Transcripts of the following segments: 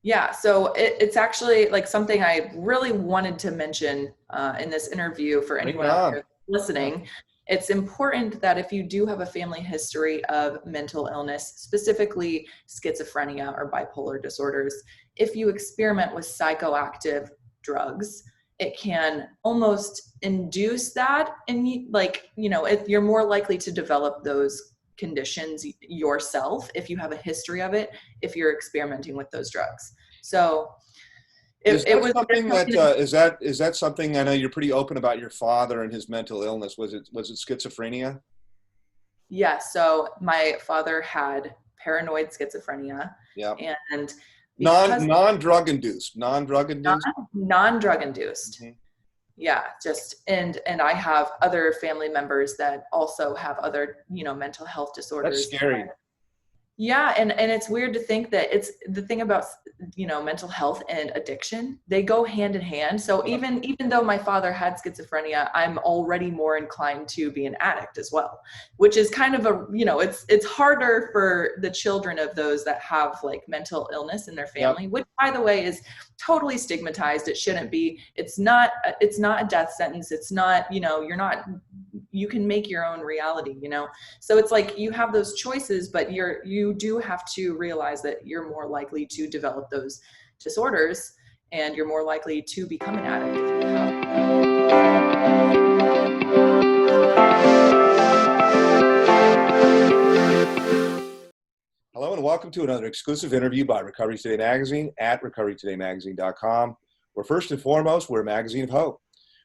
Yeah, so it's actually like something I really wanted to mention in this interview for Bring it anyone out on. there listening. It's important that if you do have a family history of mental illness, specifically schizophrenia or bipolar disorders, if you experiment with psychoactive drugs, it can almost induce that. And if you're more likely to develop those conditions yourself if you have a history of it, if you're experimenting with those drugs. So Is it that was something that definitely, is that something? I know you're pretty open about your father and his mental illness. Was it schizophrenia? yeah. So my father had paranoid schizophrenia, Yeah. and because Non-drug induced. Non-drug induced. non-drug induced. Mhm. Yeah, just and I have other family members that also have other, mental health That's disorders. scary. Yeah, and it's weird to think that it's the thing about, mental health and addiction, they go hand in hand. So Yeah. even though my father had schizophrenia, I'm already more inclined to be an addict as well, which is kind of it's harder for the children of those that have like mental illness in their Yep. family, which by the way is totally stigmatized. It shouldn't be. It's not a death sentence. It's not, you can make your own reality. So it's like you have those choices, but you do have to realize that you're more likely to develop those disorders, and you're more likely to become an addict if you Hello and welcome to another exclusive interview by Recovery Today Magazine at recoverytodaymagazine.com, where first and foremost, we're a magazine of hope.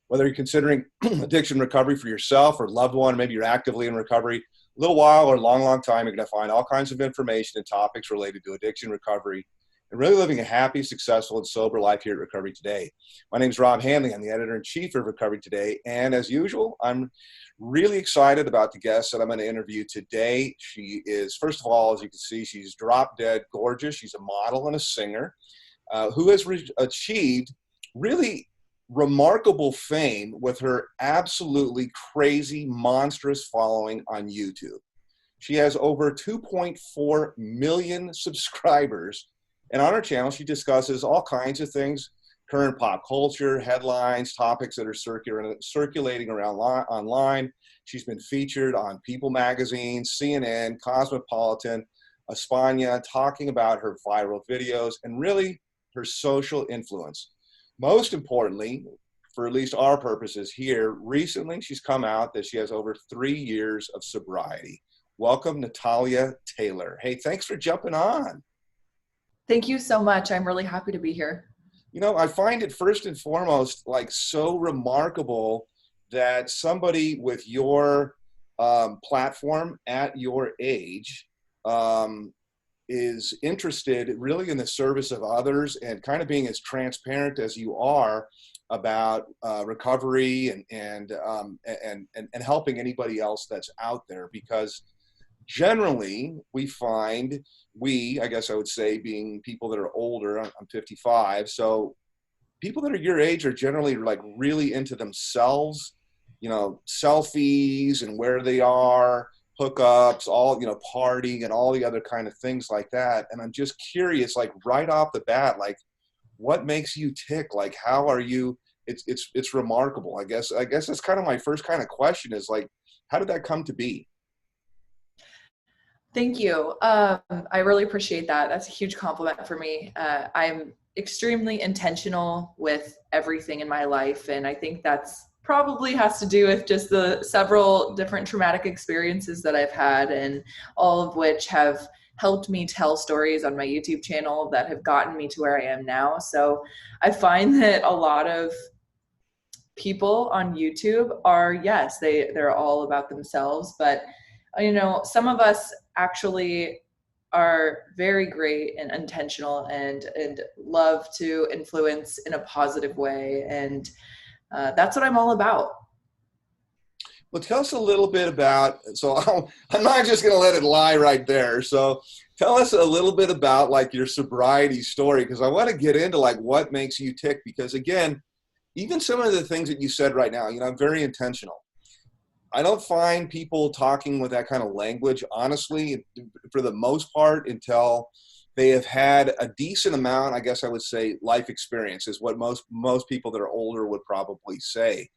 Whether you're considering addiction recovery for yourself or loved one, maybe you're actively in recovery, a little while or a long, long time, you're going to find all kinds of information and topics related to addiction recovery and really living a happy, successful, and sober life here at Recovery Today. My name is Rob Handley. I'm the editor-in-chief of Recovery Today. And as usual, I'm really excited about the guest that I'm going to interview today. She is, first of all, as you can see, she's drop dead gorgeous. She's a model and a singer who has achieved really remarkable fame with her absolutely crazy, monstrous following on YouTube. She has over 2.4 million subscribers. And on her channel, she discusses all kinds of things, current pop culture, headlines, topics that are circulating around online. She's been featured on People magazine, CNN, Cosmopolitan, España, talking about her viral videos and really her social influence. Most importantly, for at least our purposes here, recently she's come out that she has over 3 years of sobriety. Welcome, Natalia Taylor. Hey, thanks for jumping on. Thank you so much. I'm really happy to be here. I find it first and foremost like so remarkable that somebody with your platform at your age is interested really in the service of others and kind of being as transparent as you are about recovery and helping anybody else that's out there, because generally we find I guess I would say, being people that are older, I'm 55, so people that are your age are generally like really into themselves, selfies and where they are, hookups, all, partying and all the other kind of things like that. And I'm just curious, like right off the bat, like what makes you tick? Like, how are you? It's remarkable. I guess that's kind of my first kind of question is like, how did that come to be? Thank you. I really appreciate that. That's a huge compliment for me. I'm extremely intentional with everything in my life, and I think that's probably has to do with just the several different traumatic experiences that I've had, and all of which have helped me tell stories on my YouTube channel that have gotten me to where I am now. So I find that a lot of people on YouTube are, yes, they're all about themselves, but some of us actually are very great and intentional and love to influence in a positive way, and that's what I'm all about. Well, tell us a little bit about, I'm not just going to let it lie right there. So tell us a little bit about like your sobriety story, because I want to get into like what makes you tick, because again, even some of the things that you said right now, I'm very intentional. I don't find people talking with that kind of language, honestly, for the most part, until they have had a decent amount, I guess I would say, life experience is what most people that are older would probably say.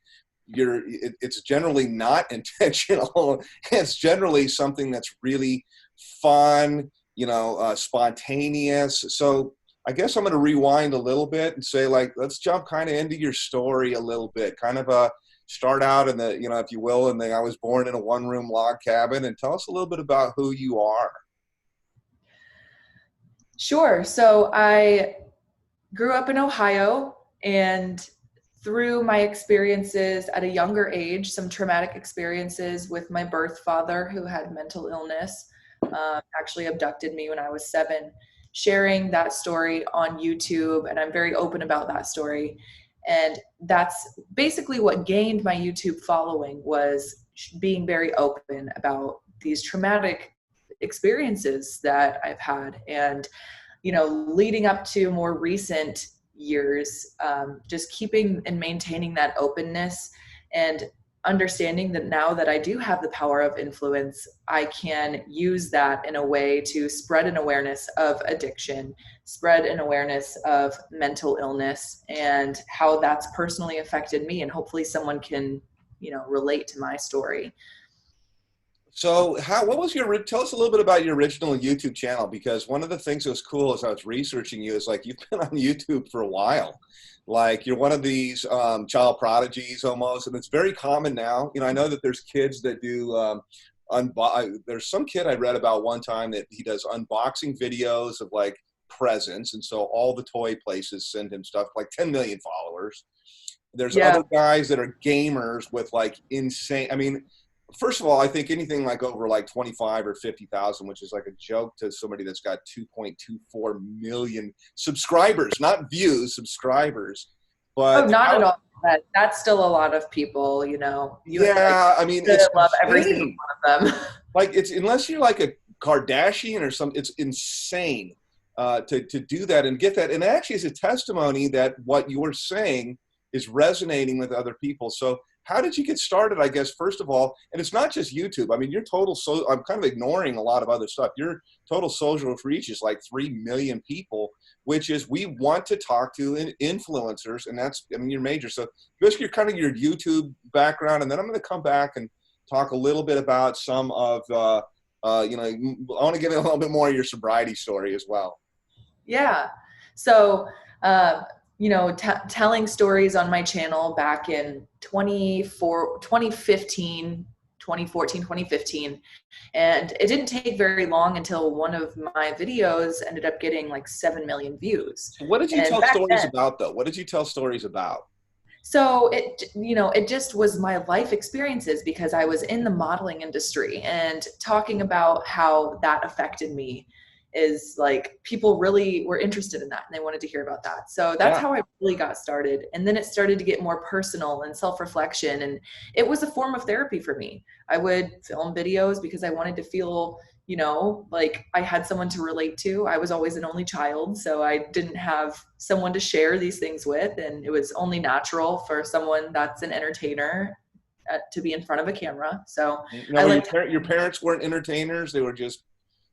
It's generally not intentional. It's generally something that's really fun, spontaneous. So I guess I'm going to rewind a little bit and say, like, let's jump kind of into your story a little bit, kind of start out in the, if you will, and I was born in a one-room log cabin, and tell us a little bit about who you are. Sure. So I grew up in Ohio, and through my experiences at a younger age, some traumatic experiences with my birth father who had mental illness, actually abducted me when I was 7, sharing that story on YouTube. And I'm very open about that story. And that's basically what gained my YouTube following, was being very open about these traumatic experiences that I've had. And, leading up to more recent years, just keeping and maintaining that openness and understanding that now that I do have the power of influence, I can use that in a way to spread an awareness of addiction, spread an awareness of mental illness, and how that's personally affected me. And hopefully someone can, relate to my story. So tell us a little bit about your original YouTube channel, because one of the things that was cool as I was researching you is, like, you've been on YouTube for a while. Like, you're one of these child prodigies almost, and it's very common now. I know that there's kids that do, there's some kid I read about one time that he does unboxing videos of, like, presents, and so all the toy places send him stuff, like 10 million followers. There's other guys that are gamers with, like, insane, first of all, I think anything like over like 25 or 50,000, which is like a joke to somebody that's got 2.24 million subscribers, not views, subscribers. But not at all. That's still a lot of people, it's love every single one of them. Like, it's, unless you're like a Kardashian or something, it's insane to do that and get that. And actually, is a testimony that what you're saying is resonating with other people. So how did you get started, I guess, first of all? And it's not just YouTube. I'm kind of ignoring a lot of other stuff. Your total social reach is like 3 million people, which is, we want to talk to influencers, and that's, your major. So basically, your YouTube background, and then I'm going to come back and talk a little bit about some of, I want to get in a little bit more of your sobriety story as well. Yeah. So, telling stories on my channel back in 2015. And it didn't take very long until one of my videos ended up getting like 7 million views. What did you tell stories about, though? What did you tell stories about? So it just was my life experiences, because I was in the modeling industry, and talking about how that affected me is like, people really were interested in that and they wanted to hear about that. So that's how I really got started. And then it started to get more personal and self-reflection, and it was a form of therapy for me. I would film videos because I wanted to feel, like I had someone to relate to. I was always an only child, so I didn't have someone to share these things with. And it was only natural for someone that's an entertainer to be in front of a camera. So your parents weren't entertainers. They were just,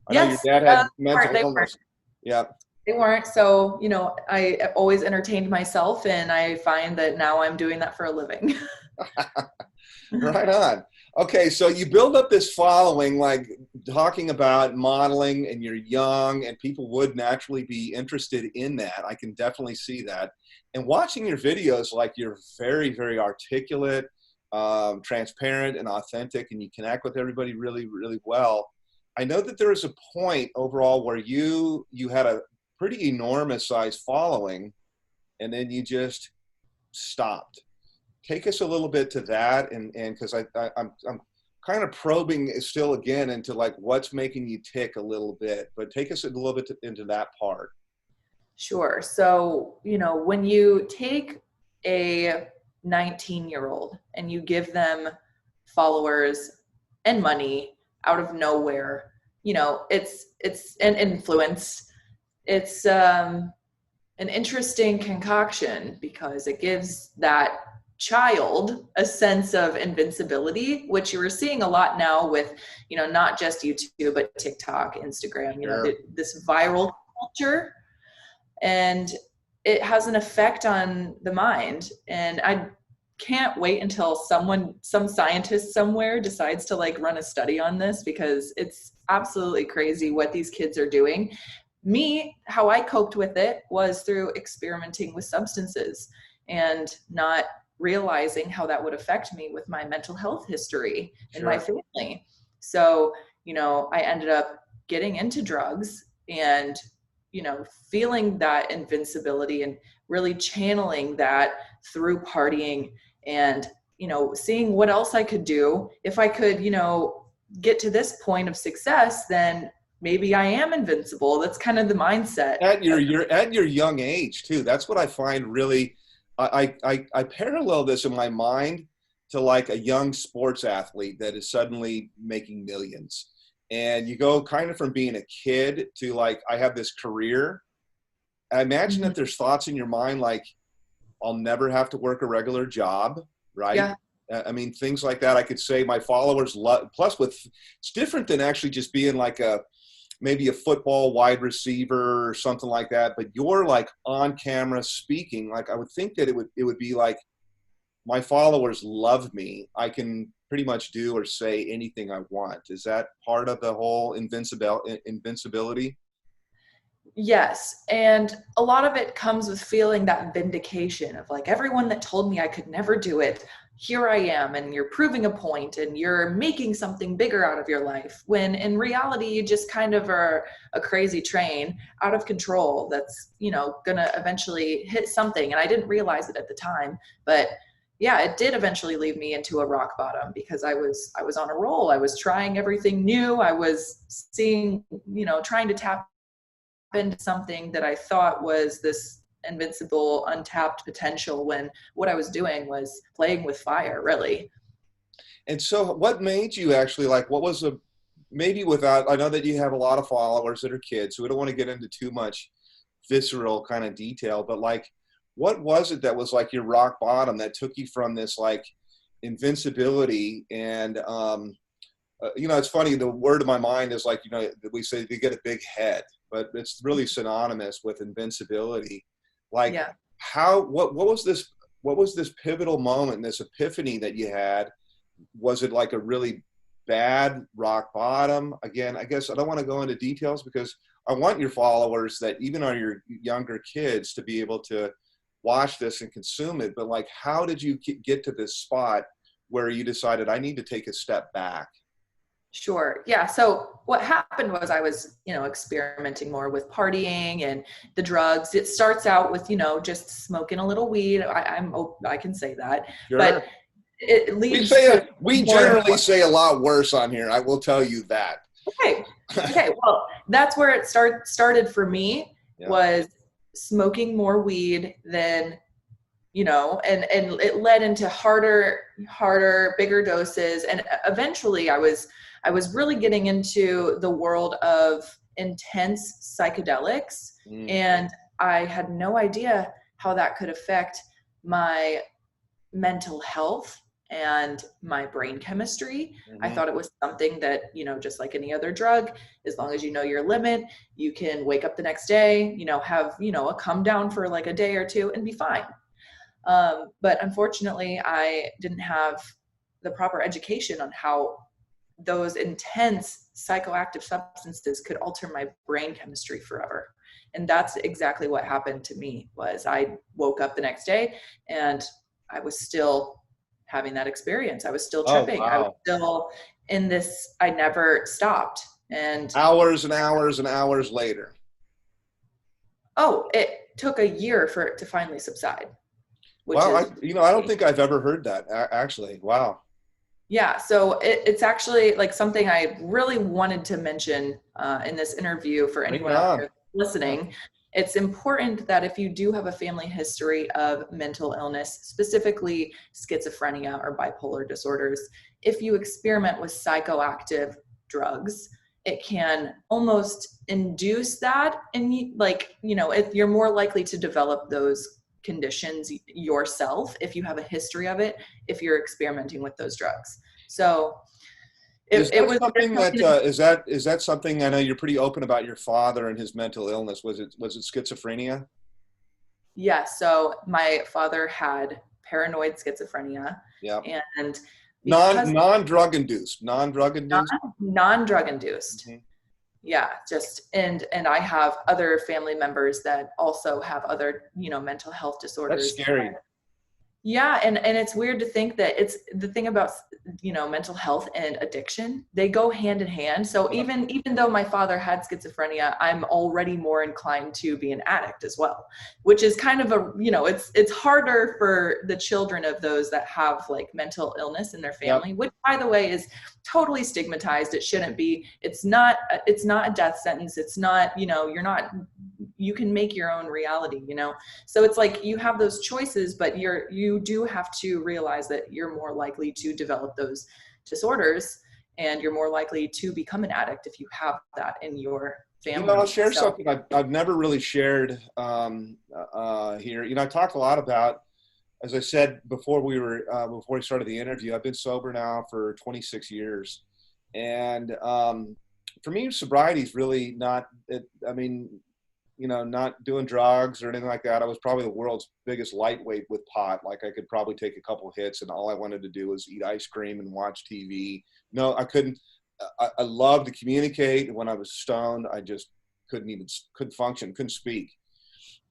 I know your dad had mental illness. Yeah. They weren't. So, I always entertained myself, and I find that now I'm doing that for a living. Right on. Okay. So you build up this following, like talking about modeling, and you're young, and people would naturally be interested in that. I can definitely see that. And watching your videos, like, you're very, very articulate, transparent and authentic, and you connect with everybody really, really well. I know that there is a point overall where you had a pretty enormous size following, and then you just stopped. Take us a little bit to that, and because I'm kind of probing still again into like what's making you tick a little bit, but take us a little bit into that part. Sure. So, when you take a 19-year-old and you give them followers and money out of nowhere, it's an influence. It's an interesting concoction, because it gives that child a sense of invincibility, which you are seeing a lot now with, not just YouTube, but TikTok, Instagram, this viral culture, and it has an effect on the mind. And I can't wait until some scientist somewhere decides to like run a study on this, because it's absolutely crazy what these kids are doing. Me, how I coped with it was through experimenting with substances and not realizing how that would affect me with my mental health history and my family. So, I ended up getting into drugs and, feeling that invincibility and really channeling that through partying and, seeing what else I could do. If I could, get to this point of success, then maybe I am invincible. That's kind of the mindset. At your young age too. That's what I find really, I parallel this in my mind to like a young sports athlete that is suddenly making millions. And you go kind of from being a kid to like, I have this career. I imagine that there's thoughts in your mind like, I'll never have to work a regular job, right? Yeah. I mean, things like that. I could say my followers love, plus it's different than actually just being like maybe a football wide receiver or something like that, but you're like on camera speaking. Like I would think that it would be like, my followers love me. I can pretty much do or say anything I want. Is that part of the whole invincibility? Yes. And a lot of it comes with feeling that vindication of like, everyone that told me I could never do it, here I am, and you're proving a point and you're making something bigger out of your life, when in reality you just kind of are a crazy train out of control that's, gonna eventually hit something. And I didn't realize it at the time, but yeah, it did eventually lead me into a rock bottom, because I was on a roll. I was trying everything new. I was seeing, trying to tap into something that I thought was this invincible, untapped potential, when what I was doing was playing with fire, really. And so what made you actually like, what was maybe without, I know that you have a lot of followers that are kids, so we don't want to get into too much visceral kind of detail, but like, what was it that was like your rock bottom that took you from this like invincibility? And, it's funny, the word of my mind is like, we say you get a big head, but it's really synonymous with invincibility. Like what was this pivotal moment, this epiphany that you had? Was it like a really bad rock bottom? Again, I guess I don't want to go into details because I want your followers that even are your younger kids to be able to watch this and consume it. But like, how did you get to this spot where you decided I need to take a step back? Sure. Yeah. So what happened was I was, experimenting more with partying and the drugs. It starts out with, just smoking a little weed. I can say that, Sure. But it leads we generally say a lot worse on here. I will tell you that. Okay. Well, that's where it started for me. Was smoking more weed than, and it led into harder, bigger doses. And eventually I was really getting into the world of intense psychedelics. And I had no idea how that could affect my mental health and my brain chemistry. I thought it was something that, just like any other drug, as long as you know your limit, you can wake up the next day, have, a come down for like a day or two and be fine. But unfortunately, I didn't have the proper education on how those intense psychoactive substances could alter my brain chemistry forever. And that's exactly what happened to me. Was I woke up the next day and I was still having that experience. I was still tripping. Oh, wow. I was still in this, I never stopped. And hours and hours and hours later. Oh, it took a year for it to finally subside. Wow. I don't think I've ever heard that actually. Wow. Yeah. So it's actually like something I really wanted to mention in this interview for anyone out there listening. It's important that if you do have a family history of mental illness, specifically schizophrenia or bipolar disorders, if you experiment with psychoactive drugs, it can almost induce that. And if you're more likely to develop those conditions yourself if you have a history of it, if you're experimenting with those drugs. So Is it that was something that definitely, is that something? I know you're pretty open about your father and his mental illness. Was it schizophrenia? yeah. So my father had paranoid schizophrenia, Yeah. and because Non-drug induced. Non-drug induced. non-drug induced. Hmm. Yeah, just and I have other family members that also have other, mental health That's disorders. scary. Yeah, and it's weird to think that it's the thing about, mental health and addiction, they go hand in hand. So Yep. even though my father had schizophrenia, I'm already more inclined to be an addict as well, which is kind of it's harder for the children of those that have like mental illness in their Yep. family, which by the way is totally stigmatized. It shouldn't be. It's not a death sentence. It's not, you can make your own reality. So it's like you have those choices, but you do have to realize that you're more likely to develop those disorders, and you're more likely to become an addict if you have that in your I'll family. share So something I've never really shared here. I talked a lot about, as I said before we started the interview, I've been sober now for 26 years. And for me, sobriety is really not, not doing drugs or anything like that. I was probably the world's biggest lightweight with pot. Like I could probably take a couple hits and all I wanted to do was eat ice cream and watch TV. No, I couldn't. I loved to communicate. When I was stoned, I just couldn't function, couldn't speak.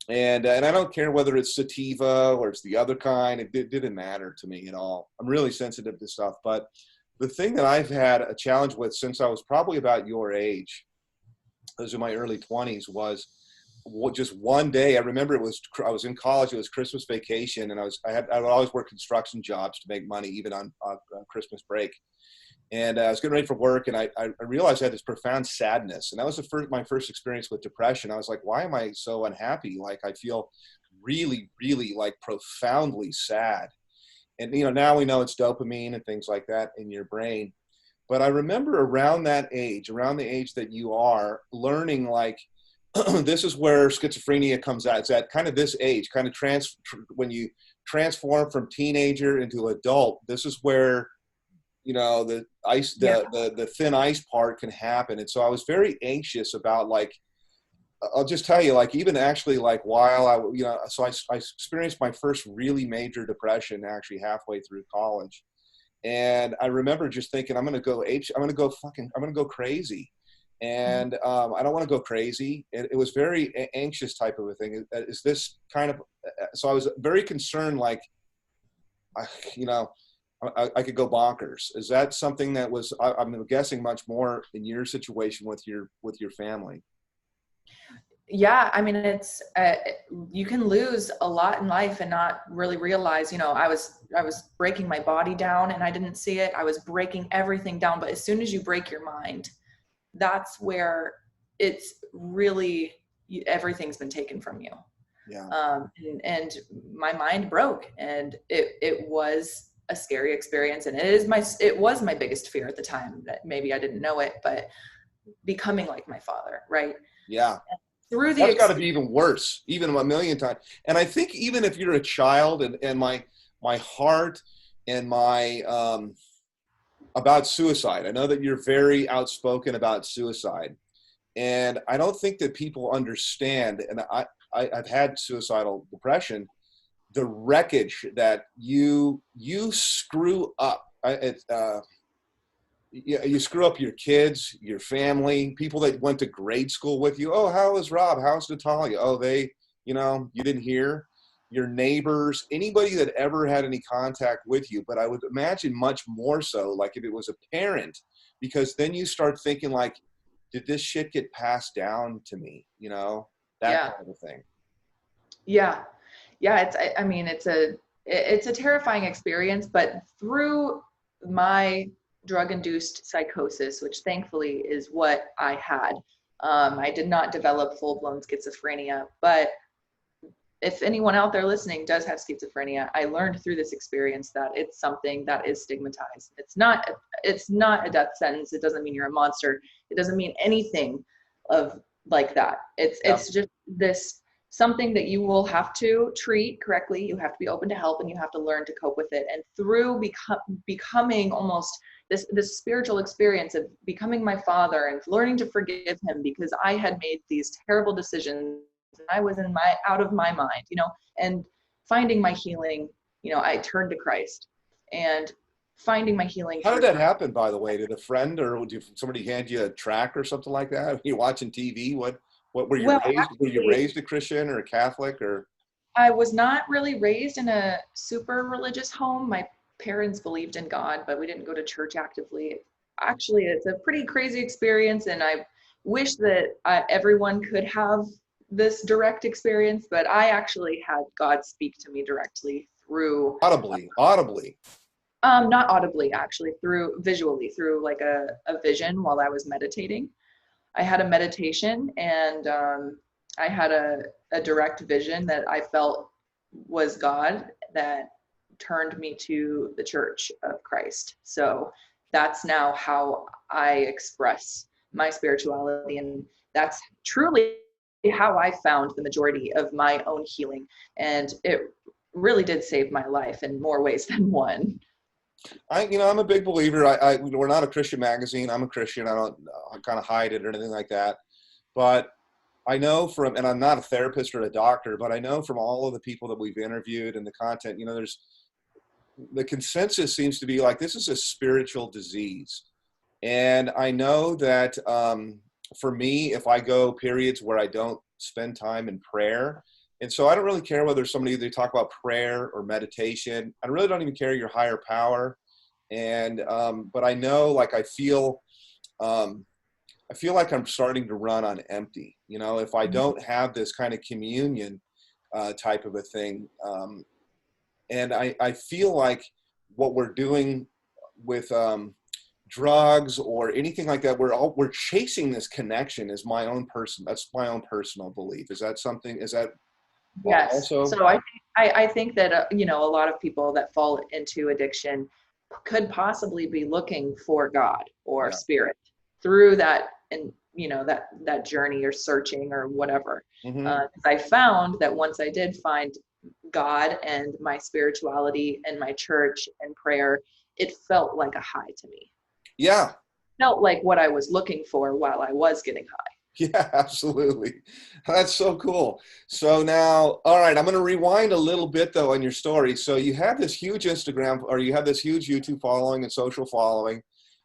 And I don't care whether it's sativa or it's the other kind. It didn't matter to me at all. I'm really sensitive to stuff. But the thing that I've had a challenge with since I was probably about your age, those in my early 20s, was just one day. I remember I was in college. It was Christmas vacation, and I would always work construction jobs to make money, even on Christmas break. And I was getting ready for work, and I realized I had this profound sadness. And that was my first experience with depression. I was like, why am I so unhappy? Like, I feel really, really like profoundly sad. And, now we know it's dopamine and things like that in your brain. But I remember around the age that you are, learning like, this is where schizophrenia comes out. It's at kind of this age, kind of when you transform from teenager into adult, this is where the ice, the thin ice part can happen. And so I was very anxious about, like, I'll just tell you, like, even actually, like, while so I experienced my first really major depression actually halfway through college. And I remember just thinking, I'm going to go crazy. And I don't want to go crazy. It was very anxious type of a thing. Is this kind of, so I was very concerned, like, I could go bonkers. Is that something that was, I'm guessing, much more in your situation with your family? yeah, I mean, it's you can lose a lot in life and not really realize. I was breaking my body down and I didn't see it. I was breaking everything down, but as soon as you break your mind, that's where it's really, everything's been taken from you. Yeah. And my mind broke, and it was a scary experience, and it was my biggest fear at the time, that maybe I didn't know it, but becoming like my father, right? Yeah. Through That's got to be even worse, even a million times. And I think even if you're a child, and my heart and my about suicide, I know that you're very outspoken about suicide, and I don't think that people understand. And I've had suicidal depression. The wreckage that you screw up. You screw up your kids, your family, people that went to grade school with you. Oh, how is Rob? How's Natalia? Oh, you didn't hear. Your neighbors, anybody that ever had any contact with you. But I would imagine much more so, like, if it was a parent, because then you start thinking, like, did this shit get passed down to me? That kind of a thing. Yeah. I mean, it's a terrifying experience, but through my drug-induced psychosis, which thankfully is what I had, I did not develop full-blown schizophrenia, but if anyone out there listening does have schizophrenia, I learned through this experience that it's something that is stigmatized. It's not a death sentence. It doesn't mean you're a monster. It doesn't mean anything of like that. It's just this something that you will have to treat correctly. You have to be open to help, and you have to learn to cope with it. And through becoming almost this spiritual experience of becoming my father and learning to forgive him because I had made these terrible decisions and I was out of my mind, and finding my healing, I turned to Christ and finding my healing. How did that happen, by the way? Did a friend or did somebody hand you a track or something like that? Were you watching TV? What were you raised? Actually, were you raised a Christian or a Catholic or? I was not really raised in a super religious home. My parents believed in God, but we didn't go to church actively. Actually, it's a pretty crazy experience, and I wish that everyone could have this direct experience, but I actually had God speak to me directly through Audibly. Not audibly, actually, through like a vision while I was meditating. I had a meditation, and I had a direct vision that I felt was God that turned me to the Church of Christ. So that's now how I express my spirituality, and that's truly how I found the majority of my own healing. And it really did save my life in more ways than one. I'm a big believer. We're not a Christian magazine. I'm a Christian. I kind of hide it or anything like that. But I know and I'm not a therapist or a doctor, but I know from all of the people that we've interviewed and the content, the consensus seems to be like, this is a spiritual disease. And I know that for me, if I go periods where I don't spend time in prayer, and so I don't really care whether they talk about prayer or meditation. I really don't even care your higher power. And, but I know, like, I feel like I'm starting to run on empty, if I don't have this kind of communion type of a thing. And I feel like what we're doing with drugs or anything like that, we're chasing this connection that's my own personal belief. Is that Yes. also? So I think that, a lot of people that fall into addiction could possibly be looking for God or spirit through that, and, that journey or searching or whatever. Mm-hmm. I found that once I did find God and my spirituality and my church and prayer, it felt like a high to me. Yeah. It felt like what I was looking for while I was getting high. Yeah, absolutely. That's so cool. So now, all right, I'm going to rewind a little bit though on your story. So you have this huge Instagram, or you have this huge YouTube following and social following.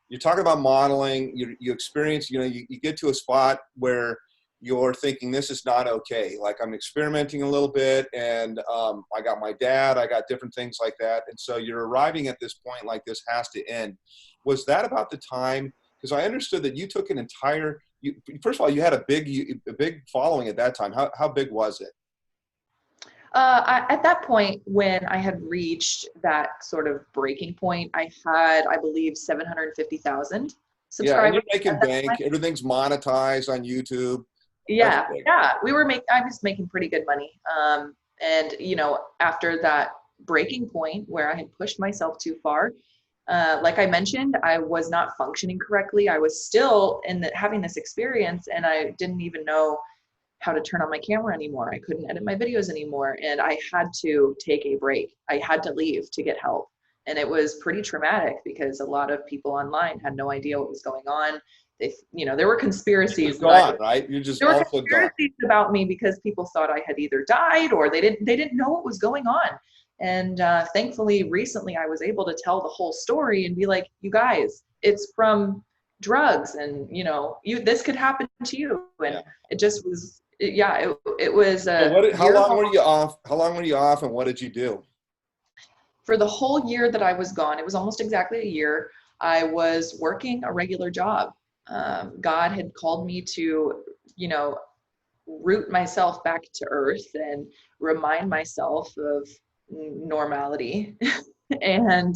You're talking about modeling. You experience, you get to a spot where you're thinking this is not okay. Like, I'm experimenting a little bit, and I got my dad, I got different things like that. And so you're arriving at this point, like, this has to end. Was that about the time? Because I understood that you took first of all, you had a big following at that time. How big was it? At that point, when I had reached that sort of breaking point, I had, I believe, 750,000 subscribers. Yeah, and you're making bank. Everything's monetized on YouTube. Yeah. I was making pretty good money. And after that breaking point where I had pushed myself too far, like I mentioned, I was not functioning correctly. I was still having this experience, and I didn't even know how to turn on my camera anymore. I couldn't edit my videos anymore, and I had to take a break. I had to leave to get help. And it was pretty traumatic because a lot of people online had no idea what was going on. There were conspiracies. Right? You're just there were also conspiracies about me because people thought I had either died or they didn't know what was going on. And thankfully, recently, I was able to tell the whole story and be like, you guys, it's from drugs, and this could happen to you. And it just was, it was. So how long were you off? How long were you off, and what did you do? For the whole year that I was gone, it was almost exactly a year. I was working a regular job. God had called me to, root myself back to earth and remind myself of normality and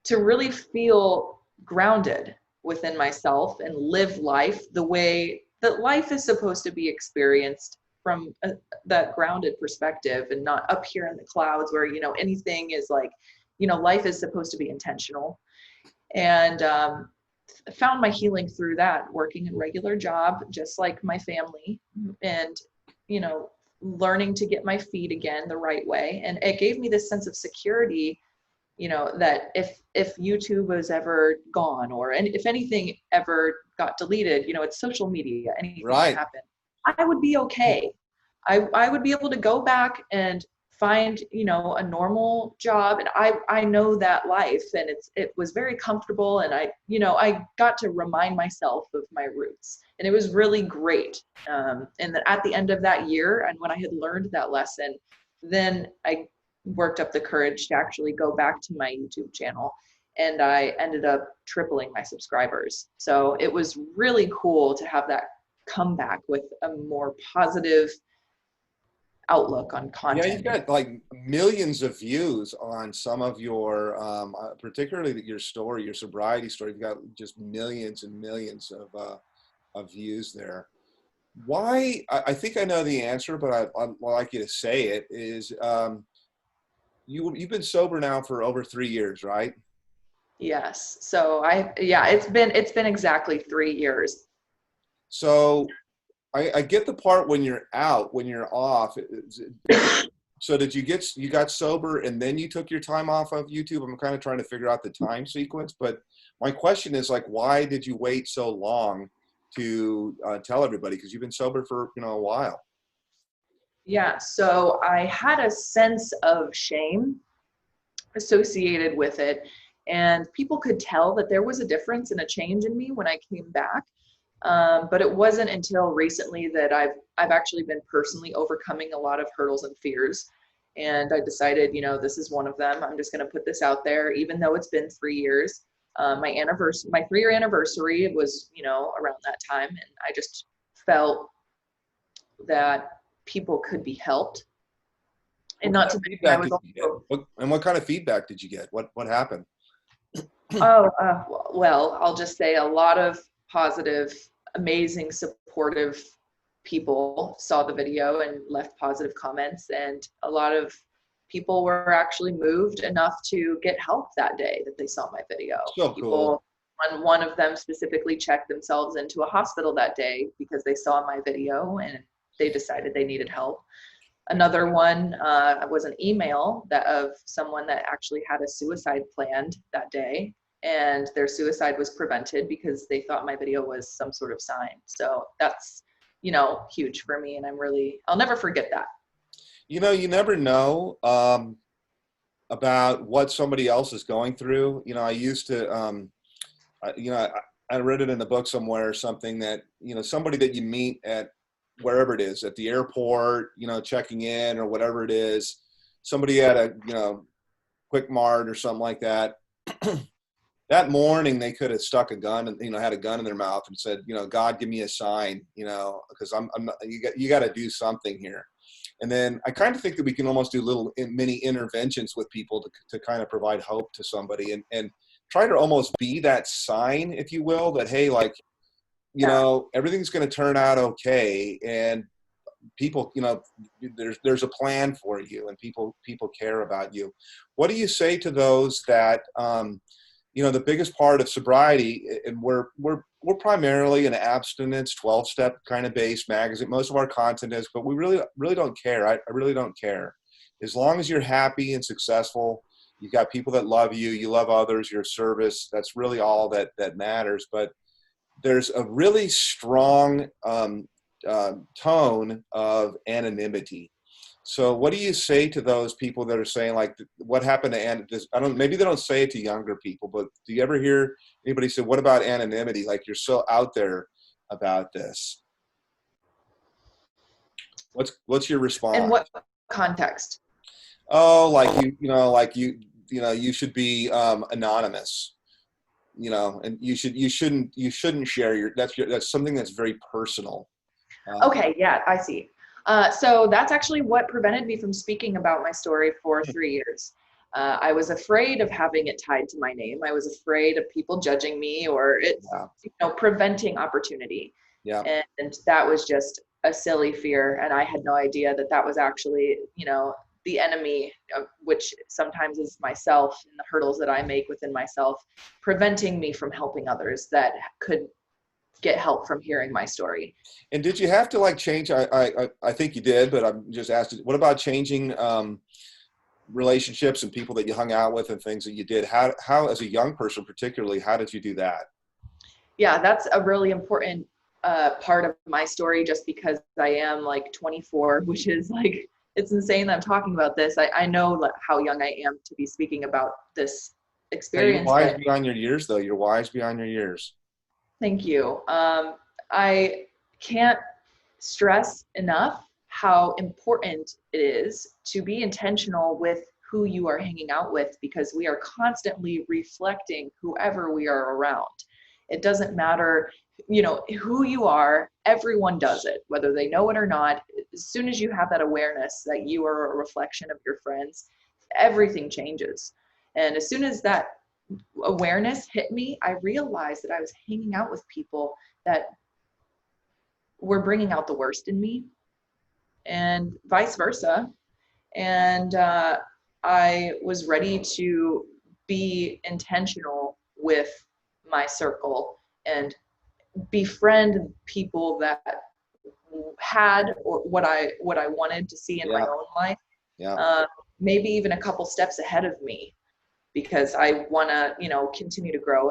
to really feel grounded within myself and live life the way that life is supposed to be experienced from that grounded perspective, and not up here in the clouds where anything is like, life is supposed to be intentional. And found my healing through that, working a regular job just like my family, and learning to get my feet again the right way. And it gave me this sense of security, you know, that if YouTube was ever gone, or if anything ever got deleted, you know, it's social media, anything can Right. happen, I would be okay. I would be able to go back and find, you know, a normal job. And I know that life, and it was very comfortable. And you know, I got to remind myself of my roots, and it was really great. And then at the end of that year, and when I had learned that lesson, then I worked up the courage to actually go back to my YouTube channel, and I ended up tripling my subscribers. So it was really cool to have that comeback with a more positive outlook on Yeah, content. you've got like millions of views on some of your, particularly your story, your sobriety story. You've got just millions and millions of views there. Why? I think I know the answer, but I'd like you to say it. Is you've been sober now for over 3 years, right? Yes. So yeah, it's been exactly 3 years. So I get the part when you're out, when you're off. So did you got sober and then you took your time off of YouTube? I'm kind of trying to figure out the time sequence, but my question is like, why did you wait so long to tell everybody? Because you've been sober for, you know, a while. Yeah. So I had a sense of shame associated with it, and people could tell that there was a difference and a change in me when I came back. But it wasn't until recently that I've actually been personally overcoming a lot of hurdles and fears. And I decided, you know, this is one of them. I'm just going to put this out there, even though it's been 3 years. My 3-year anniversary was, you know, around that time. And I just felt that people could be helped. And What not kind of to mention, I feedback was did you get? also, What kind of feedback did you get? What happened? oh, well, I'll just say a lot of positive, amazing, supportive people saw the video and left positive comments. And a lot of people were actually moved enough to get help that day that they saw my video. So cool. People, one of them specifically checked themselves into a hospital that day because they saw my video and they decided they needed help. Another one was an email of someone that actually had a suicide planned that day, and their suicide was prevented because they thought my video was some sort of sign. So that's, you know, huge for me, and I'll never forget that. You know, you never know about what somebody else is going through. You know, I used to, you know, I read it in a book somewhere or something that, you know, somebody that you meet at wherever it is, at the airport, you know, checking in or whatever it is, somebody at a, you know, Quick Mart or something like that. That morning they could have stuck a gun and, you know, had a gun in their mouth and said, you know, God, give me a sign, you know, because I'm not, you got to do something here. And then I kind of think that we can almost do little mini interventions with people to kind of provide hope to somebody and try to almost be that sign, if you will, that, hey, like, you Yeah. know, everything's going to turn out okay. And people, you know, there's a plan for you and people care about you. What do you say to those that, you know, the biggest part of sobriety, and we're primarily an abstinence 12-step kind of based magazine. Most of our content is, but we really don't care. I really don't care. As long as you're happy and successful, you've got people that love you, you love others, your service, that's really all that matters. But there's a really strong tone of anonymity. So what do you say to those people that are saying, like, what happened to maybe they don't say it to younger people, but do you ever hear anybody say, what about anonymity? Like, you're so out there about this. What's your In response? what context? Oh, like you should be anonymous, you know, and you shouldn't share that's something that's very personal. Okay, yeah, I see. So that's actually what prevented me from speaking about my story for 3 years. I was afraid of having it tied to my name. I was afraid of people judging me or it, Yeah. you know, preventing opportunity. Yeah. And that was just a silly fear. And I had no idea that that was actually, you know, the enemy, which sometimes is myself and the hurdles that I make within myself, preventing me from helping others that could get help from hearing my story. And did you have to like change? I think you did, but I'm just asking, what about changing relationships and people that you hung out with and things that you did? How as a young person particularly, how did you do that? Yeah, that's a really important part of my story, just because I am like 24, which is like, it's insane that I'm talking about this. I know how young I am to be speaking about this Yeah, you're experience. wise beyond your years, though. You're wise beyond your years. Thank you. I can't stress enough how important it is to be intentional with who you are hanging out with, because we are constantly reflecting whoever we are around. It doesn't matter, who you are. Everyone does it, whether they know it or not. As soon as you have that awareness that you are a reflection of your friends, everything changes. And as soon as that awareness hit me, I realized that I was hanging out with people that were bringing out the worst in me, and vice versa. And I was ready to be intentional with my circle and befriend people that had or what I wanted to see in my Yeah. own life. Yeah. Maybe even a couple steps ahead of me, because I want to, continue to grow.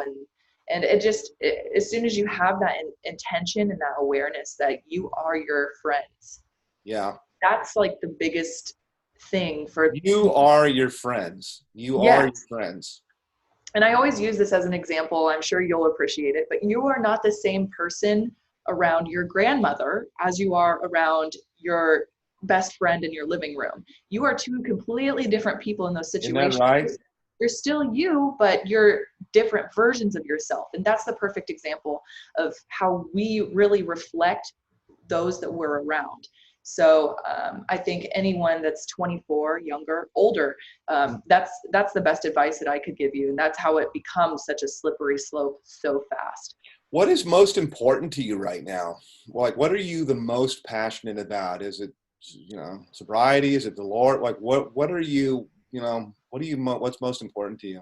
And as soon as you have that intention and that awareness that you are your friends, Yeah. that's like the biggest thing for You are your friends. You are your yes. friends. And I always use this as an example. I'm sure you'll appreciate it, but you are not the same person around your grandmother as you are around your best friend in your living room. You are two completely different people in those Isn't that situations. right? You're still you, but you're different versions of yourself. And that's the perfect example of how we really reflect those that we're around. So I think anyone that's 24, younger, older, that's the best advice that I could give you. And that's how it becomes such a slippery slope so fast. What is most important to you right now? Like, what are you the most passionate about? Is it, sobriety? Is it the Lord? Like, what are you, what's most important to you?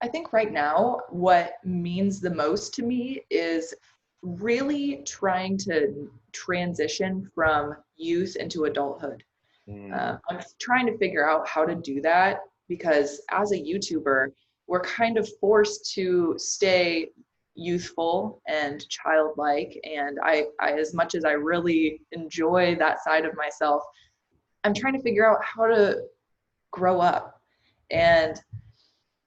I think right now, what means the most to me is really trying to transition from youth into adulthood. I'm trying to figure out how to do that, because as a YouTuber, we're kind of forced to stay youthful and childlike. And I, as much as I really enjoy that side of myself, I'm trying to figure out how to grow up. And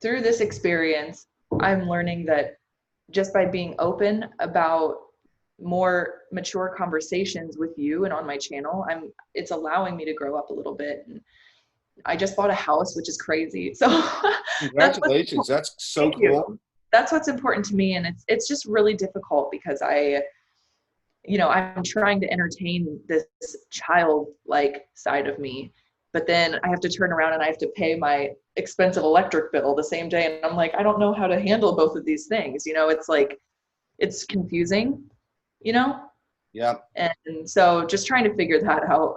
through this experience, I'm learning that just by being open about more mature conversations with you and on my channel, it's allowing me to grow up a little bit. And I just bought a house, which is crazy. So Congratulations. That's so thank cool. you. That's what's important to me. And it's just really difficult, because I'm trying to entertain this childlike side of me, but then I have to turn around and I have to pay my expensive electric bill the same day. And I'm like, I don't know how to handle both of these things. It's like, it's confusing, Yeah. and so just trying to figure that out.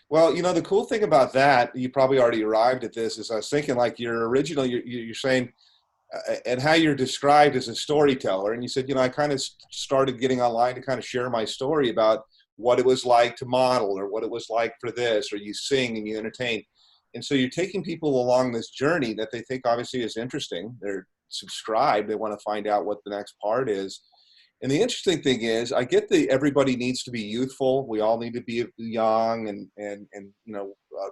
Well, the cool thing about that, you probably already arrived at this, is I was thinking like your original, you're saying, and how you're described as a storyteller. And you said, I kind of started getting online to kind of share my story about what it was like to model, or what it was like for this, or you sing and you entertain. And so you're taking people along this journey that they think obviously is interesting. They're subscribed. They want to find out what the next part is. And the interesting thing is, I get that everybody needs to be youthful. We all need to be young and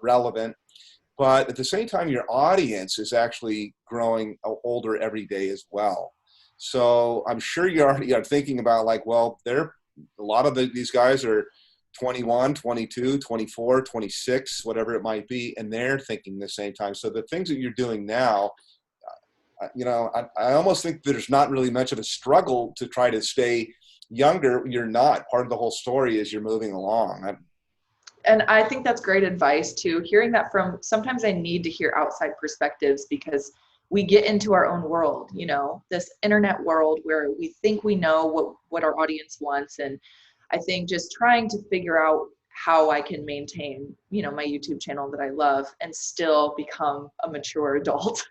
relevant. But at the same time, your audience is actually growing older every day as well. So I'm sure you already are thinking about like, well, a lot of these guys are 21, 22, 24, 26, whatever it might be, and they're thinking the same time. So the things that you're doing now, I almost think there's not really much of a struggle to try to stay younger. You're not. Part of the whole story is you're moving along. And I think that's great advice too. Hearing that sometimes I need to hear outside perspectives, because we get into our own world, this internet world where we think we know what our audience wants. And I think just trying to figure out how I can maintain, my YouTube channel that I love and still become a mature adult.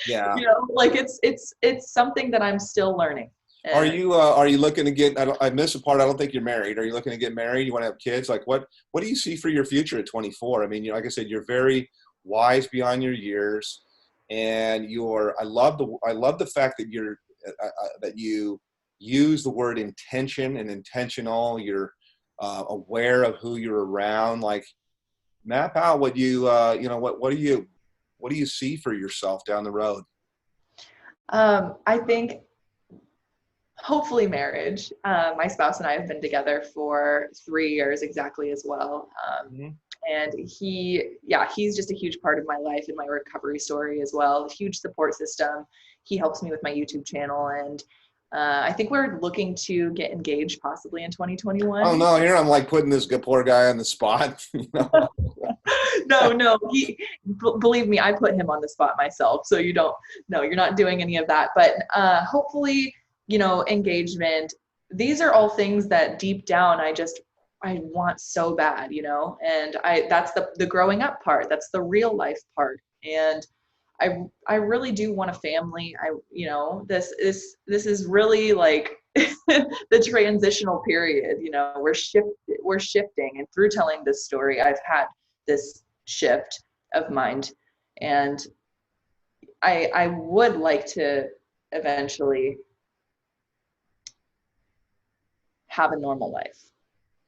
Yeah. Like it's something that I'm still learning. Are you looking to get, I missed a part. I don't think you're married. Are you looking to get married? You want to have kids? Like what do you see for your future at 24? I mean, like I said, you're very wise beyond your years, and I love the fact that that you use the word intention and intentional. You're aware of who you're around. Like map out what what do you see for yourself down the road? I think hopefully marriage. My spouse and I have been together for 3 years exactly as well. And he's just a huge part of my life and my recovery story as well. A huge support system. He helps me with my YouTube channel, and I think we're looking to get engaged possibly in 2021. Oh no, here I'm like putting this poor guy on the spot. No, believe me, I put him on the spot myself. So you're not doing any of that. But hopefully, engagement. These are all things that deep down I want so bad, and that's the growing up part. That's the real life part. And I really do want a family. This is really like the transitional period. We're shifting, and through telling this story, I've had this shift of mind, and I would like to eventually have a normal life.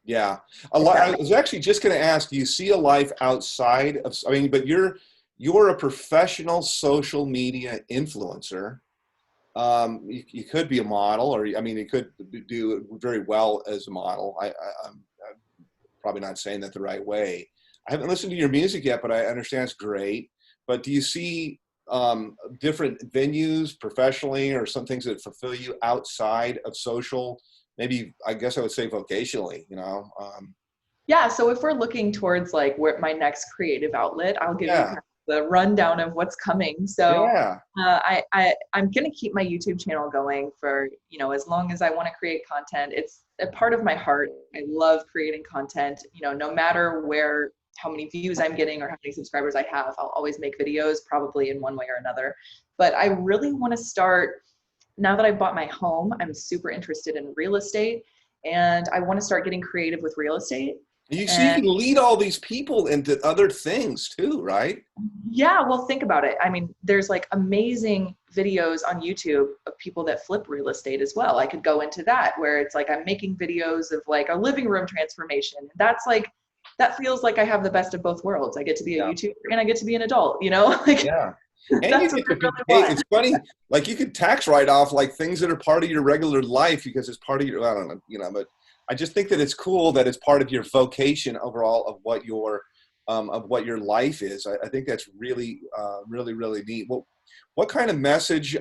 Yeah. I was actually just going to ask, do you see a life outside of, but you're a professional social media influencer. You could be a model, or, you could do very well as a model. I'm probably not saying that the right way. I haven't listened to your music yet, but I understand it's great. But do you see different venues professionally, or some things that fulfill you outside of social? Maybe, I guess I would say vocationally, Yeah. So if we're looking towards like where my next creative outlet, I'll give you kind of the rundown of what's coming. So I'm going to keep my YouTube channel going for, as long as I want to create content. It's a part of my heart. I love creating content, no matter how many views I'm getting or how many subscribers I have, I'll always make videos probably in one way or another. But I really want to start, now that I've bought my home, I'm super interested in real estate, and I want to start getting creative with real estate. You can lead all these people into other things too, right? Yeah, well, think about it. There's like amazing videos on YouTube of people that flip real estate as well. I could go into that, where it's like I'm making videos of like a living room transformation. That's like, that feels like I have the best of both worlds. I get to be a YouTuber and I get to be an adult, Yeah. And you get to be paid. It's funny, like you could tax write off like things that are part of your regular life because it's part of your, I don't know, but I just think that it's cool that it's part of your vocation overall of what your life is. I think that's really, really, really neat. What kind of message,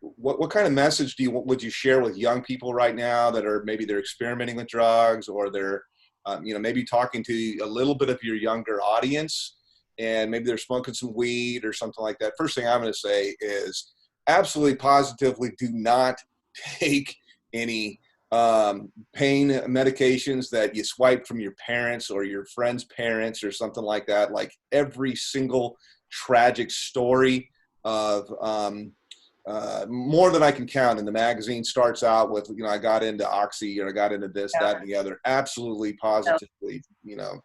what kind of message would you share with young people right now that are maybe they're experimenting with drugs, or they're, maybe talking to a little bit of your younger audience, and maybe they're smoking some weed or something like that? First thing I'm going to say is absolutely positively do not take any pain medications that you swipe from your parents or your friend's parents or something like that. Like every single tragic story of more than I can count in the magazine starts out with, I got into Oxy, or I got into this, that, and the other. Absolutely, positively, Yeah.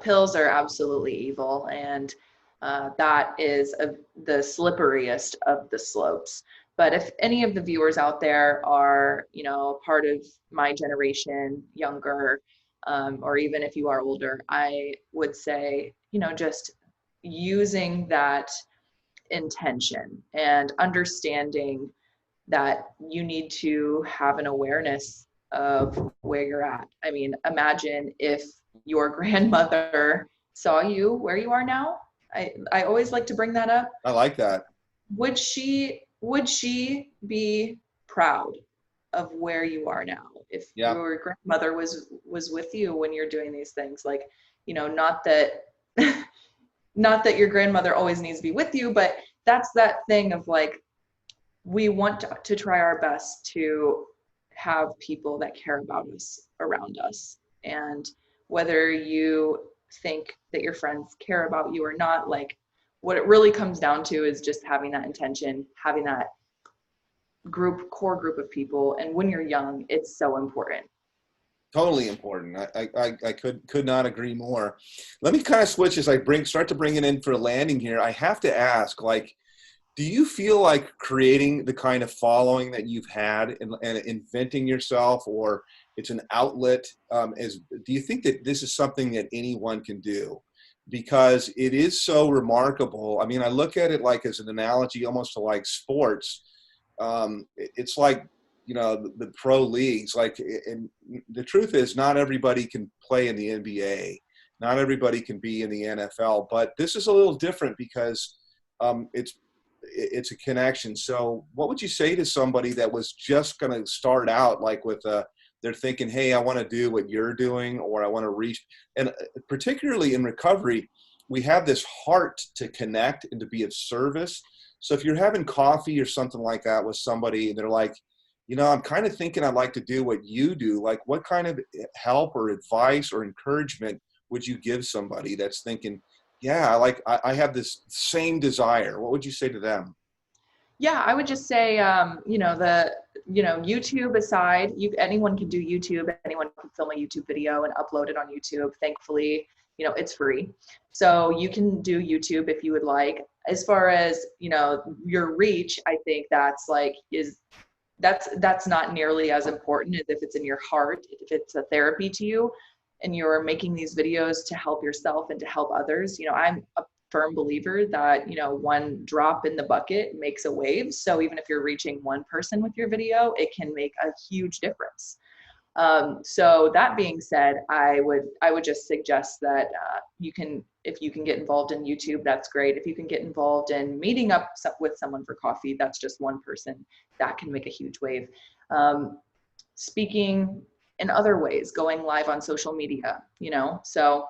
Pills are absolutely evil, and that is the slipperiest of the slopes. But if any of the viewers out there are, part of my generation, younger, or even if you are older, I would say, just using that intention and understanding that you need to have an awareness of where you're at. Imagine if your grandmother saw you where you are now. I always like to bring that up. I like that. Would she be proud of where you are now if your grandmother was with you when you're doing these things? Like, not that not that your grandmother always needs to be with you, but that's that thing of like, we want to try our best to have people that care about us around us. And whether you think that your friends care about you or not, like what it really comes down to is just having that intention, having that core group of people. And when you're young, it's so important. Totally important. I could not agree more. Let me kind of switch as I start to bring it in for a landing here. I have to ask, like, do you feel like creating the kind of following that you've had and inventing yourself, or it's an outlet? Do you think that this is something that anyone can do? Because it is so remarkable. I mean, I look at it like as an analogy almost to like sports. It's like, you know, the pro leagues, like, and the truth is not everybody can play in the NBA. Not everybody can be in the NFL, but this is a little different because it's a connection. So what would you say to somebody that was just going to start out, like with they're thinking, hey, I want to do what you're doing, or I want to reach, and particularly in recovery, we have this heart to connect and to be of service. So if you're having coffee or something like that with somebody and they're like, you know, I'm kind of thinking I'd like to do what you do. Like, what kind of help or advice or encouragement would you give somebody that's thinking, yeah, I have this same desire? What would you say to them? Yeah, I would just say, YouTube aside, anyone can do YouTube. Anyone can film a YouTube video and upload it on YouTube. Thankfully, it's free. So you can do YouTube if you would like. As far as, your reach, I think that's not nearly as important as if it's in your heart, if it's a therapy to you and you're making these videos to help yourself and to help others. I'm a firm believer that, one drop in the bucket makes a wave. So even if you're reaching one person with your video, it can make a huge difference. So that being said, I would just suggest that if you can get involved in YouTube, that's great. If you can get involved in meeting up with someone for coffee, that's just one person, that can make a huge wave. Speaking in other ways, going live on social media, so.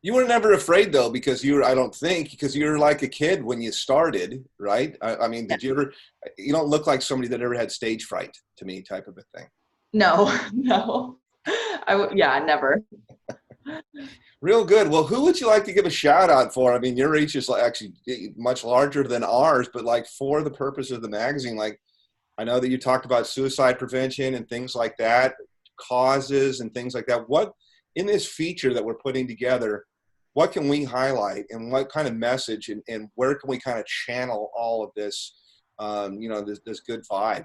You were never afraid though, because I don't think, because you were like a kid when you started, right? I mean, did you ever, you don't look like somebody that ever had stage fright to me, type of a thing. No, no. Never. Real good. Well, who would you like to give a shout out for? I mean, your reach is actually much larger than ours, but like for the purpose of the magazine, like I know that you talked about suicide prevention and things like that, causes and things like that. What in this feature that we're putting together, what can we highlight and what kind of message and where can we kind of channel all of this, this good vibe?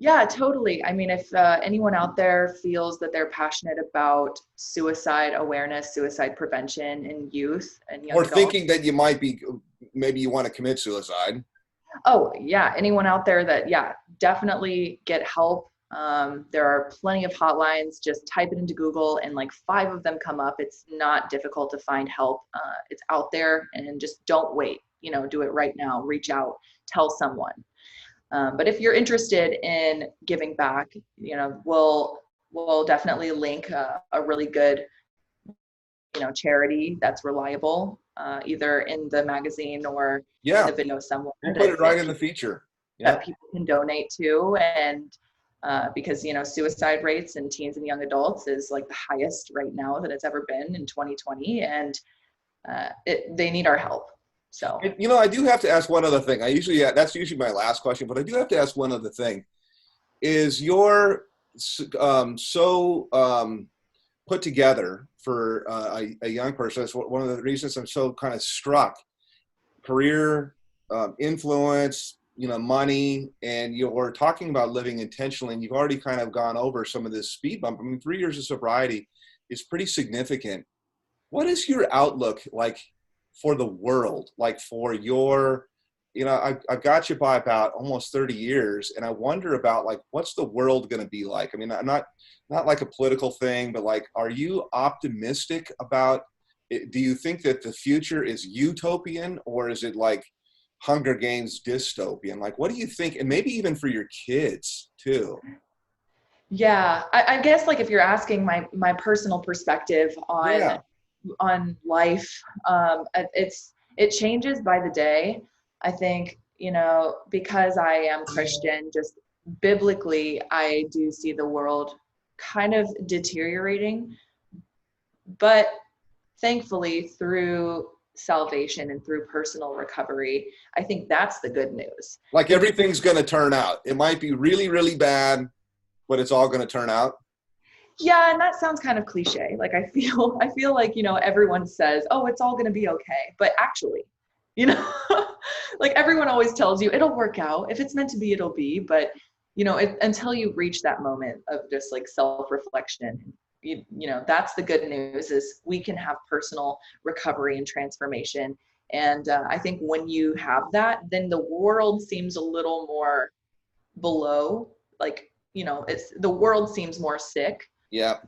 Yeah, totally. I mean, if anyone out there feels that they're passionate about suicide awareness, suicide prevention in youth and young Or adults, thinking that you might be, maybe you want to commit suicide. Oh yeah, anyone out there that, definitely get help. There are plenty of hotlines. Just type it into Google and like 5 of them come up. It's not difficult to find help. It's out there, and just don't wait. Do it right now. Reach out, tell someone. But if you're interested in giving back, we'll definitely link a really good, charity that's reliable, either in the magazine or in the video somewhere. We'll put it right in the feature. That people can donate to. And because, suicide rates in teens and young adults is like the highest right now that it's ever been in 2020. And they need our help. So, I do have to ask one other thing. That's usually my last question, but I do have to ask one other thing. Is you're put together for a young person? That's one of the reasons I'm so kind of struck. Career, influence, money, and you're talking about living intentionally, and you've already kind of gone over some of this speed bump. I mean, 3 years of sobriety is pretty significant. What is your outlook like for the world, like for your, I've got you by about almost 30 years. And I wonder about like, what's the world going to be like? I mean, I'm not like a political thing, but like, are you optimistic about it? Do you think that the future is utopian, or is it like Hunger Games dystopian? Like, what do you think? And maybe even for your kids too. Yeah, I guess like if you're asking my personal perspective on life, it changes by the day. I think, because I am Christian, just biblically, I do see the world kind of deteriorating, but thankfully through salvation and through personal recovery. I think that's the good news. Like everything's going to turn out. It might be really, really bad, but it's all going to turn out. Yeah, and that sounds kind of cliche. Like I feel like, everyone says, "Oh, it's all going to be okay." But actually, you know, like everyone always tells you it'll work out. If it's meant to be, it'll be. But, until you reach that moment of just like self-reflection, that's the good news, is we can have personal recovery and transformation. And I think when you have that, then the world seems a little more below, like, the world seems more sick. Yeah.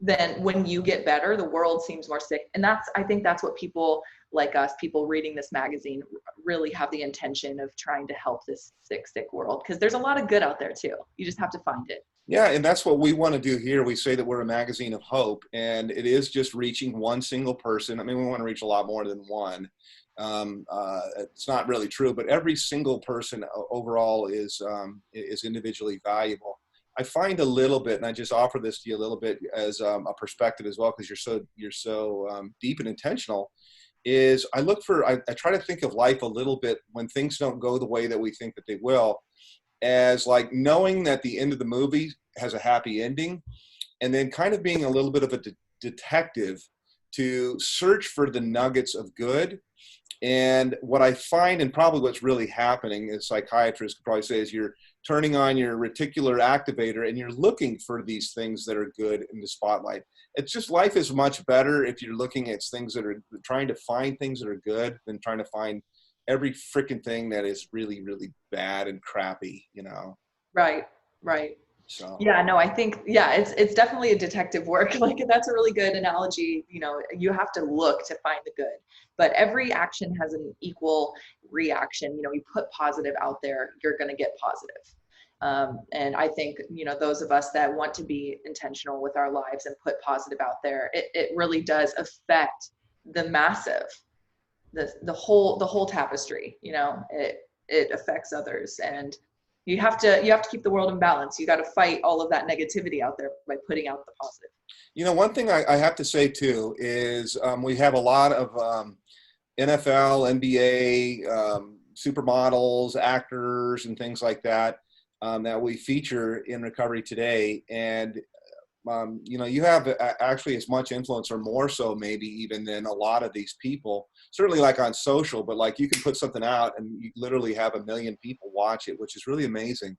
Then when you get better, the world seems more sick. And I think that's what people like us, people reading this magazine, really have the intention of trying to help this sick world, because there's a lot of good out there too. You just have to find it. Yeah, and that's what we want to do here. We say that we're a magazine of hope, and it is just reaching one single person. I mean, we want to reach a lot more than one. It's not really true, but every single person overall is individually valuable. I find a little bit, and I just offer this to you a little bit as a perspective as well, because you're so deep and intentional. Is I try to think of life a little bit when things don't go the way that we think that they will, as like knowing that the end of the movie has a happy ending, and then kind of being a little bit of a detective to search for the nuggets of good. And what I find, and probably what's really happening, as psychiatrists could probably say, is you're turning on your reticular activator and you're looking for these things that are good in the spotlight. It's just, life is much better if you're looking at things that are trying to find things that are good than trying to find every freaking thing that is really, really bad and crappy, Right. So Yeah, no, I think, yeah, it's definitely a detective work. Like, that's a really good analogy. You have to look to find the good, but every action has an equal reaction. You put positive out there, you're going to get positive. And I think, those of us that want to be intentional with our lives and put positive out there, it really does affect the massive, the whole tapestry. It affects others, and you have to keep the world in balance. You got to fight all of that negativity out there by putting out the positive. one thing I have to say too is we have a lot of NFL, NBA, supermodels, actors, and things like that that we feature in Recovery Today. And you have actually as much influence, or more so maybe even, than a lot of these people, certainly like on social, but like you can put something out and you literally have 1 million people watch it, which is really amazing.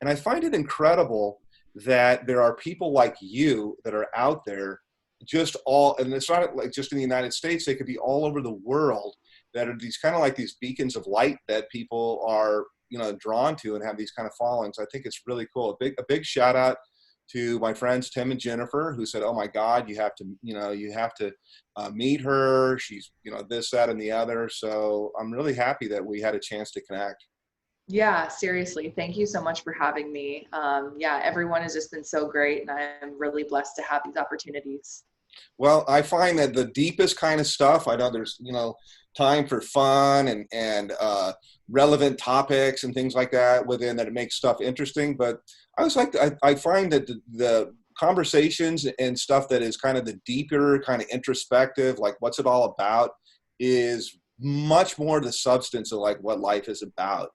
And I find it incredible that there are people like you that are out there, and it's not like just in the United States, they could be all over the world, that are these kind of like these beacons of light that people are, drawn to and have these kind of followings. I think it's really cool. A big shout out to my friends Tim and Jennifer, who said, "Oh my God, you have to meet her. She's, this, that, and the other." So I'm really happy that we had a chance to connect. Yeah, seriously. Thank you so much for having me. Yeah, everyone has just been so great, and I'm really blessed to have these opportunities. Well, I find that the deepest kind of stuff, I know there's, time for fun and relevant topics and things like that within that, it makes stuff interesting. But I find that the conversations and stuff that is kind of the deeper, kind of introspective, like what's it all about, is much more the substance of like what life is about.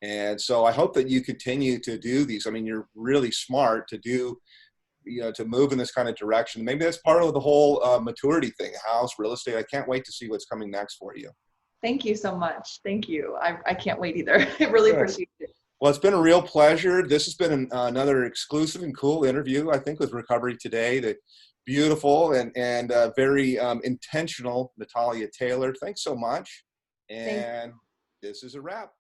And so I hope that you continue to do these. I mean, you're really smart to do, to move in this kind of direction. Maybe that's part of the whole maturity thing, house, real estate. I can't wait to see what's coming next for you. Thank you so much. Thank you. I can't wait either. I really appreciate it. Well, it's been a real pleasure. This has been another exclusive and cool interview, I think, with Recovery Today. The beautiful and very intentional Natalia Taylor. Thanks so much. And this is a wrap.